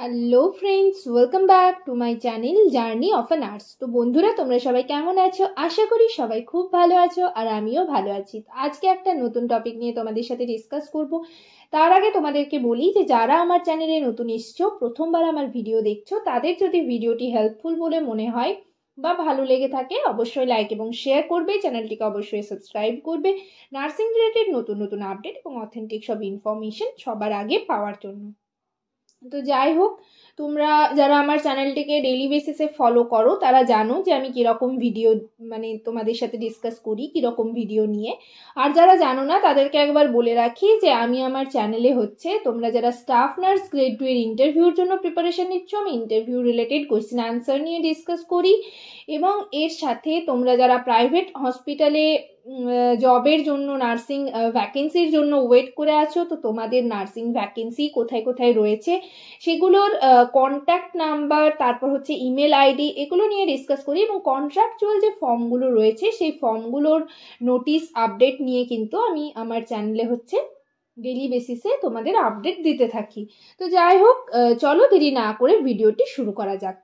Hello friends, welcome back to my channel journey of a nurse. তো বন্ধুরা, তোমরা সবাই কেমন আছো? আশা করি সবাই খুব ভালো আছো, আর আমিও ভালো আছি। আজকে একটা নতুন টপিক নিয়ে তোমাদের সাথে ডিসকাস করব। তার আগে তোমাদেরকে বলি যে যারা আমার চ্যানেলে নতুন এসছো, প্রথমবার আমার ভিডিও দেখছো, তাদের যদি ভিডিওটি হেল্পফুল বলে মনে হয় বা ভালো লেগে থাকে, অবশ্যই লাইক এবং শেয়ার করবে, চ্যানেলটিকে অবশ্যই সাবস্ক্রাইব করবে নার্সিং রিলেটেড নতুন নতুন আপডেট এবং অথেন্টিক সব ইনফরমেশন সবার আগে পাওয়ার জন্য। তো যাই হোক, তোমরা যারা আমার চ্যানেলটিকে ডেইলি বেসিসে ফলো করো তারা জানো যে আমি কীরকম ভিডিও তোমাদের সাথে ডিসকাস করি, কীরকম ভিডিও নিয়ে। আর যারা জানো না তাদেরকে একবার বলে রাখি যে আমি আমার চ্যানেলে তোমরা যারা স্টাফ নার্স গ্রেড 2 এর ইন্টারভিউর জন্য প্রিপারেশন নিচ্ছ, আমি ইন্টারভিউ রিলেটেড কোয়েশ্চেন আনসার নিয়ে ডিসকাস করি। এবং এর সাথে তোমরা যারা প্রাইভেট হসপিটালে জবের জন্য, নার্সিং ভ্যাকেন্সির জন্য ওয়েট করে আছো, তো তোমাদের নার্সিং ভ্যাকেন্সি কোথায় কোথায় রয়েছে সেগুলোর কন্ট্যাক্ট নাম্বার, তারপর ইমেল আইডি, এগুলো নিয়ে ডিসকাস করি। এবং কন্ট্রাকচুয়াল যে ফর্মগুলো রয়েছে সেই ফর্মগুলোর নোটিশ আপডেট নিয়ে কিন্তু আমি আমার চ্যানেলে ডেইলি বেসিসে তোমাদের আপডেট দিতে থাকি। তো যাই হোক, চলো দেরি না করে ভিডিওটি শুরু করা যাক।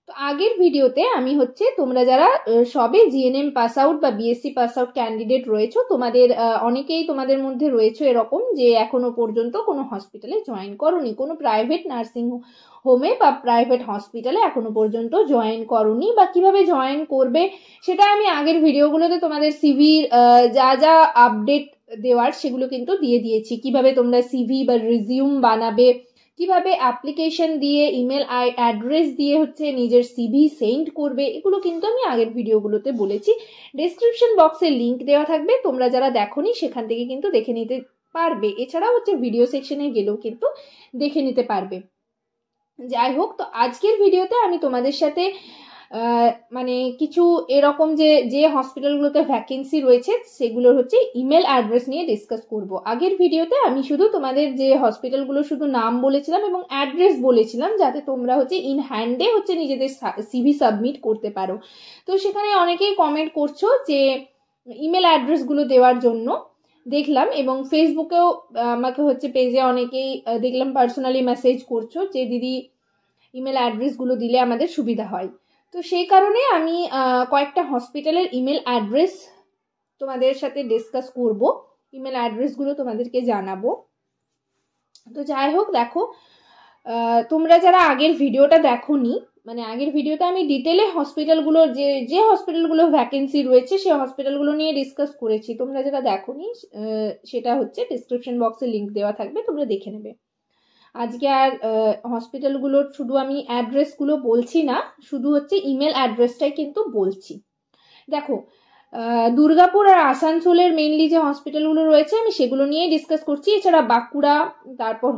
তো আগের ভিডিওতে আমি তোমরা যারা সবে জিএনএম পাস আউট বা বিএসসি পাস আউট ক্যান্ডিডেট রয়েছো, তোমাদের অনেকেই তোমাদের মধ্যে রয়েছে এরকম যে এখনো পর্যন্ত কোনো হসপিটালে জয়েন করোনি, কোনো প্রাইভেট নার্সিং হোমে বা প্রাইভেট হসপিটালে এখনো পর্যন্ত জয়েন করোনি, বা কিভাবে জয়েন করবে সেটা আমি আগের ভিডিওগুলোতে তোমাদের সিভির যা যা আপডেট দেওয়ার সেগুলো কিন্তু দিয়ে দিয়েছি। কিভাবে তোমরা সিভি বা রিজিউম বানাবে, কিভাবে অ্যাপ্লিকেশন দিয়ে ইমেল অ্যাড্রেস দিয়ে নিজের সিভি সেন্ড করবে, এগুলো কিন্তু আমি আগের ভিডিওগুলোতে বলেছি। ডেসক্রিপশন বক্সে লিংক দেওয়া থাকবে, তোমরা যারা দেখোনি সেখান থেকে কিন্তু দেখে নিতে পারবে। এছাড়াও ভিডিও সেকশনে গেলেও কিন্তু দেখে নিতে পারবে। যাই হোক, তো আজকের ভিডিওতে আমি তোমাদের সাথে কিছু এরকম যে হসপিটালগুলোতে ভ্যাকেন্সি রয়েছে সেগুলোর ইমেল অ্যাড্রেস নিয়ে ডিসকাস করব। আগের ভিডিওতে আমি শুধু তোমাদের যে হসপিটালগুলো শুধু নাম বলেছিলাম এবং অ্যাড্রেস বলেছিলাম, যাতে তোমরা ইন হ্যান্ডে নিজেদের সিভি সাবমিট করতে পারো। তো সেখানে অনেকেই কমেন্ট করছো যে ইমেল অ্যাড্রেসগুলো দেওয়ার জন্য, দেখলাম। এবং ফেসবুকেও আমাকে পেজে অনেকেই দেখলাম পার্সোনালি মেসেজ করছো যে দিদি ইমেল অ্যাড্রেসগুলো দিলে আমাদের সুবিধা হয়। তো সেই কারণে আমি কয়েকটা হসপিটালের ইমেল অ্যাড্রেস তোমাদের সাথে ডিসকাস করব, ইমেল অ্যাড্রেসগুলো তোমাদেরকে জানাবো। তো যাই হোক, দেখো, তোমরা যারা আগের ভিডিওটা দেখোনি, আগের ভিডিওতে আমি ডিটেলে হসপিটালগুলো যে হসপিটালগুলো ভ্যাকেন্সি রয়েছে সেই হসপিটালগুলো নিয়ে ডিসকাস করেছি। তোমরা যারা দেখোনি সেটা ডিসক্রিপশন বক্সে লিংক দেওয়া থাকবে, তোমরা দেখে নেবে। আজকে আর হসপিটালগুলোর শুধু আমি অ্যাড্রেসগুলো বলছি না, শুধু ইমেল অ্যাড্রেসটাই কিন্তু বলছি। দেখো, দুর্গাপুর আর আসানসোলের মেইনলি যে হসপিটালগুলো রয়েছে আমি সেগুলো নিয়েই ডিসকাস করছি। এছাড়া বাঁকুড়া, তারপর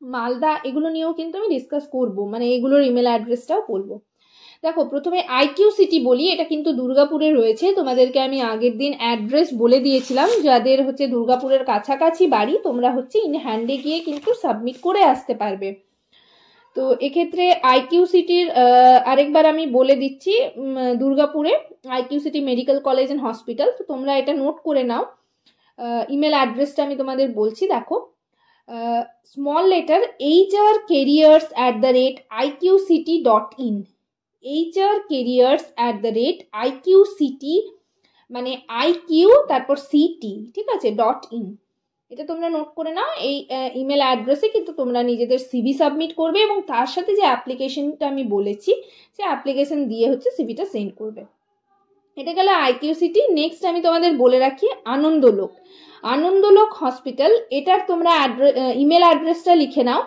মালদা, এগুলো নিয়েও কিন্তু আমি ডিসকাস করবো, এগুলোর ইমেল অ্যাড্রেসটাও বলবো। দেখো, প্রথমে আইকিউ সিটি বলি, এটা কিন্তু দুর্গাপুরে রয়েছে। তোমাদেরকে আমি আগের দিন অ্যাড্রেস বলে দিয়েছিলাম, যাদের দুর্গাপুরের কাছাকাছি বাড়ি তোমরা ইন হ্যান্ডে গিয়ে কিন্তু সাবমিট করে আসতে পারবে। তো এক্ষেত্রে আইকিউ সিটির আরেকবার আমি বলে দিচ্ছি, দুর্গাপুরে IQ city medical college and hospital. তো তোমরা এটা নোট করে নাও, ইমেল অ্যাড্রেসটা আমি তোমাদের বলছি। দেখো, small letter hrcareers@iqct.in, hrcareers@iqct, IQ তারপর CT, ঠিক আছে, .in। এটা তোমরা নোট করে নাও। এই ইমেল অ্যাড্রেসে কিন্তু তোমরা নিজেদের সিভি সাবমিট করবে এবং তার সাথে যে অ্যাপ্লিকেশনটা আমি বলেছি সে অ্যাপ্লিকেশন দিয়ে সিভিটা সেন্ড করবে। এটা গেল আইকিউ সিটি। নেক্সট আমি তোমাদের বলে রাখি আনন্দলোক হসপিটাল। এটার তোমরা ইমেল অ্যাড্রেসটা লিখে নাও,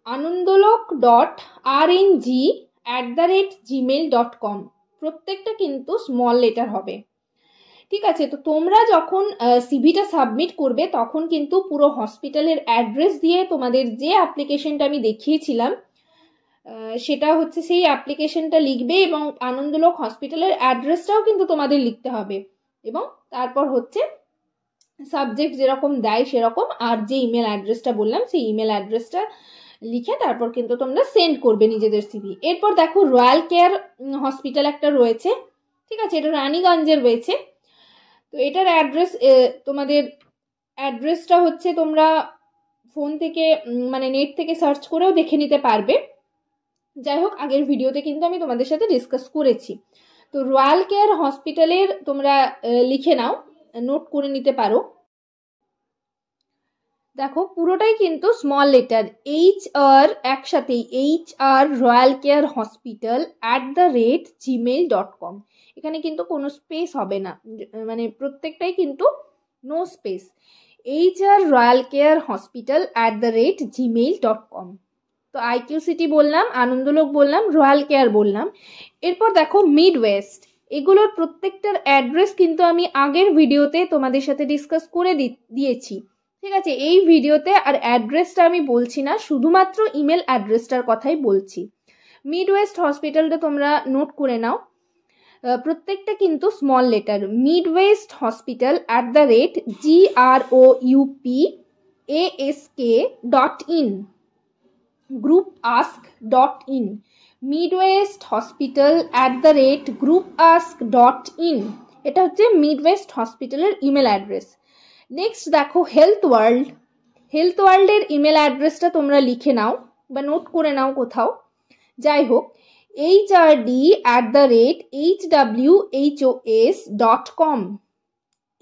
anandolok.rng@gmail.com। প্রত্যেকটা কিন্তু স্মল লেটার হবে, ঠিক আছে। তো তোমরা যখন সিভিটা সাবমিট করবে তখন কিন্তু পুরো হসপিটালের অ্যাড্রেস দিয়ে তোমাদের যে অ্যাপ্লিকেশনটা আমি দেখিয়েছিলাম সেটা সেই অ্যাপ্লিকেশনটা লিখবে, এবং আনন্দলোক হসপিটালের অ্যাড্রেসটাও কিন্তু তোমাদের লিখতে হবে। এবং তারপর সাবজেক্ট যেরকম দেয় সেরকম, আর যে ইমেল অ্যাড্রেসটা বললাম সেই ইমেল অ্যাড্রেসটা লিখে তারপর কিন্তু তোমরা সেন্ড করবে নিজেদের সিভি। এরপর দেখো, রয়্যাল কেয়ার হসপিটাল একটা রয়েছে, ঠিক আছে, এটা রানীগঞ্জে রয়েছে। তো এটার অ্যাড্রেস, তোমাদের অ্যাড্রেসটা তোমরা ফোন থেকে মানে নেট থেকে সার্চ করেও দেখে নিতে পারবে। যাই হোক, আগের ভিডিওতে কিন্তু আমি তোমাদের সাথে ডিসকাস করেছি। তো রয়্যাল কেয়ার হসপিটালের তোমরা লিখে নাও, নোট করে নিতে পারো। দেখো পুরোটাই কিন্তু স্মল লেটার, HR একসাথেই, HR royal care hospital @gmail.com। এখানে কিন্তু কোনো স্পেস হবে না, মানে প্রত্যেকটাই কিন্তু no space. HR royal care hospital @gmail.com। তো IQCT বললাম, আনন্দলোক বললাম, রয়্যাল কেয়ার বললাম। এরপর দেখো মিড ওয়েস্ট, এগুলোর প্রত্যেকটার অ্যাড্রেস কিন্তু আমি আগের ভিডিওতে তোমাদের সাথে ডিসকাস করে দিয়েছি, ঠিক আছে? এই ভিডিওতে আর অ্যাড্রেসটা আমি বলছি না, শুধুমাত্র ইমেল অ্যাড্রেসটার কথাই বলছি। মিড ওয়েস্ট হসপিটালটা তোমরা নোট করে নাও, প্রত্যেকটা কিন্তু small letter. Mid West hospital @groupask.in, groupask.in, midwest hospital @groupask.in। এটা হচ্ছে মিডওয়েস্ট হসপিটালের ইমেল অ্যাড্রেস। নেক্সট দেখো হেলথ ওয়ার্ল্ড, হেলথ ওয়ার্ল্ডের ইমেল অ্যাড্রেসটা তোমরা লিখে নাও বা নোট করে নাও কোথাও। যাই হোক, hrd@hwhos.com,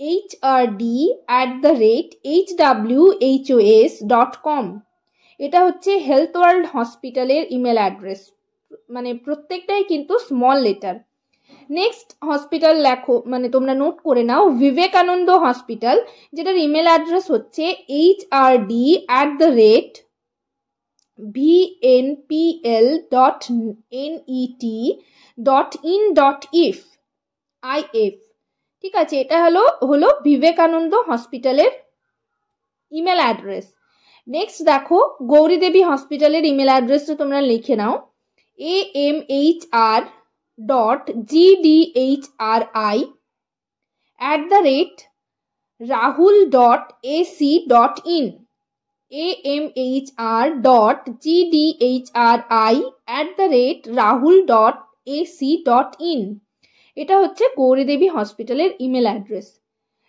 hrd@hwhos.com। এটা হচ্ছে হেলথ ওয়ার্ল্ড হসপিটালের ইমেল অ্যাড্রেস, মানে প্রত্যেকটাই কিন্তু স্মল লেটার। নেক্সট হসপিটাল লেখো, মানে তোমরা নোট করে নাও, বিবেকানন্দ হসপিটাল, যেটার ইমেল অ্যাড্রেস হচ্ছে hrd@vnpl.net.in.if, ঠিক আছে? এটা হলো বিবেকানন্দ হসপিটালের ইমেল অ্যাড্রেস। নেক্সট দেখো গৌরীদেবী হসপিটালের ইমেল অ্যাড্রেসটা তোমরা লিখে নাও, amhr.gdhri@rahul.ac.in, amhr.gdhri@rahul.ac.in। এটা হচ্ছে গৌরীদেবী হসপিটালের ইমেল অ্যাড্রেস।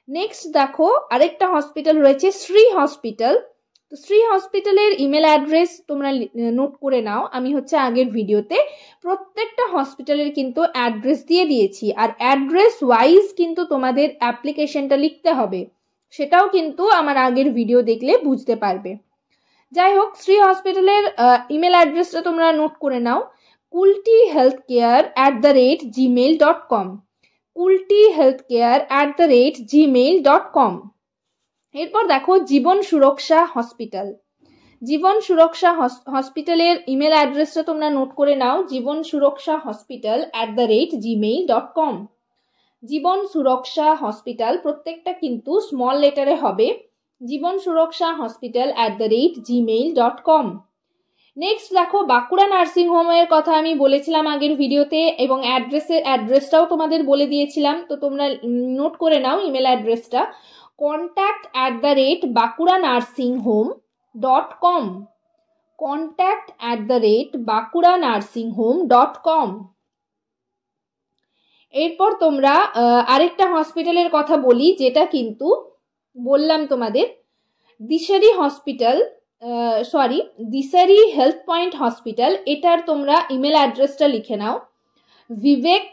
নেক্সট দেখো আরেকটা হসপিটাল রয়েছে শ্রী হসপিটাল। তো শ্রী হসপিটালের ইমেল অ্যাড্রেস তোমরা নোট করে নাও। আমি হচ্ছে আগের ভিডিওতে প্রত্যেকটা হসপিটালের কিন্তু অ্যাড্রেস দিয়ে দিয়েছি, আর অ্যাড্রেস ওয়াইজ কিন্তু তোমাদের অ্যাপ্লিকেশনটা লিখতে হবে, সেটাও কিন্তু আমার আগের ভিডিও দেখলে বুঝতে পারবে। যাই হোক, শ্রী হসপিটালের ইমেল অ্যাড্রেসটা তোমরা নোট করে নাও, kultihealthcare@gmail.com, kultihealthcare@gmail.com। এরপর দেখো জীবন সুরক্ষা হসপিটাল, জীবন সুরক্ষা হসপিটালের ইমেল অ্যাড্রেসটা তোমরা নোট করে নাও, জীবন সুরক্ষা হসপিটাল @gmail.com। জীবন সুরক্ষা হসপিটাল প্রত্যেকটা কিন্তু স্মল লেটারে হবে, জীবন সুরক্ষা হসপিটাল @gmail.com। নেক্সট দেখো বাঁকুড়া নার্সিং হোমের কথা আমি বলেছিলাম আগের ভিডিওতে, এবং অ্যাড্রেসটাও তোমাদের বলে দিয়েছিলাম। তো তোমরা নোট করে নাও ইমেল অ্যাড্রেসটা, contact@bakuranarsinghome.com, contact@bakuranarsinghome.com। এরপর তোমরা আরেকটা হসপিটালের কথা বলি, যেটা কিন্তু বললাম তোমাদের, দিশারি হসপিটাল, দিশারি হেলথ পয়েন্ট হসপিটাল। এটার তোমরা ইমেল অ্যাড্রেসটা লিখে নাও, বিবেক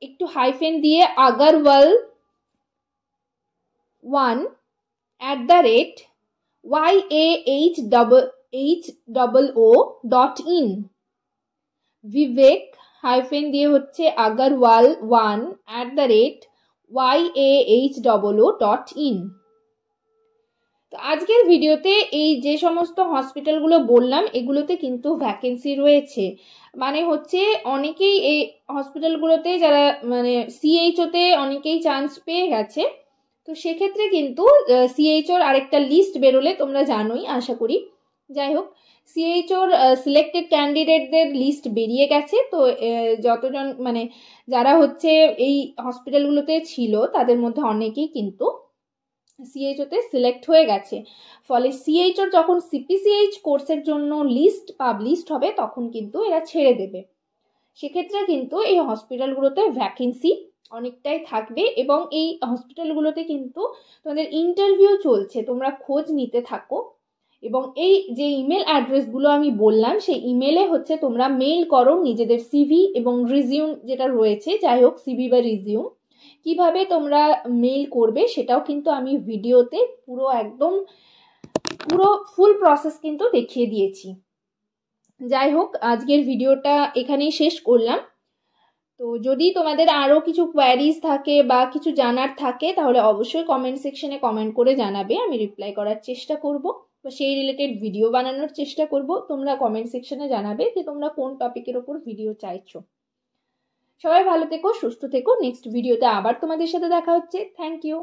একটু হাইফেন দিয়ে আগরওয়াল 1@yahoo.in, বিবেক হাইফেন দিয়ে হচ্ছে আগরওয়াল 1@yahoo.in। তো আজকের ভিডিওতে এই যে সমস্ত হসপিটালগুলো বললাম, এগুলোতে কিন্তু ভ্যাকেন্সি রয়েছে, মানে হচ্ছে অনেকেই এই হসপিটালগুলোতে যারা মানে সিএইচওতে অনেকেই চান্স পেয়ে গেছে। তো সেক্ষেত্রে কিন্তু সিএইচওর আরেকটা লিস্ট বেরোলে তোমরা জানোই আশা করি। যাই হোক, সিএইচওর সিলেক্টেড ক্যান্ডিডেটদের লিস্ট বেরিয়ে গেছে। তো যতজন মানে যারা হচ্ছে এই হসপিটালগুলোতে ছিল তাদের মধ্যে অনেকেই কিন্তু সিএইচওতে সিলেক্ট হয়ে গেছে। ফলে সিএইচওর যখন সিপিসিএইচ কোর্সের জন্য লিস্ট পাবলিশড হবে তখন কিন্তু এরা ছেড়ে দেবে। সেক্ষেত্রে কিন্তু এই হসপিটালগুলোতে ভ্যাকেন্সি অনেকটাই থাকবে। এবং এই হসপিটালগুলোতে কিন্তু তোমাদের ইন্টারভিউ চলছে, তোমরা খোঁজ নিতে থাকো। এবং এই যে ইমেল অ্যাড্রেসগুলো আমি বললাম সেই ইমেলে হচ্ছে তোমরা মেইল করো নিজেদের সিভি এবং রিজিউম যেটা রয়েছে, যাই হোক সিভি বা রিজিউম কিভাবে তোমরা মেইল করবে সেটাও কিন্তু আমি ভিডিওতে পুরো একদম পুরো ফুল প্রসেস কিন্তু দেখিয়ে দিয়েছি। যাই হোক, আজকের ভিডিওটা এখানেই শেষ করলাম। তো যদি তোমাদের আরও কিছু কোয়ারিজ থাকে বা কিছু জানার থাকে তাহলে অবশ্যই কমেন্ট সেকশনে কমেন্ট করে জানাবে, আমি রিপ্লাই করার চেষ্টা করব বা সেই রিলেটেড ভিডিও বানানোর চেষ্টা করব। তোমরা কমেন্ট সেকশনে জানাবে যে তোমরা কোন টপিকের ওপর ভিডিও চাইছো। সবাই ভালো থেকো, সুস্থ থেকো। নেক্সট ভিডিওতে আবার তোমাদের সাথে দেখা হচ্ছে। Thank you.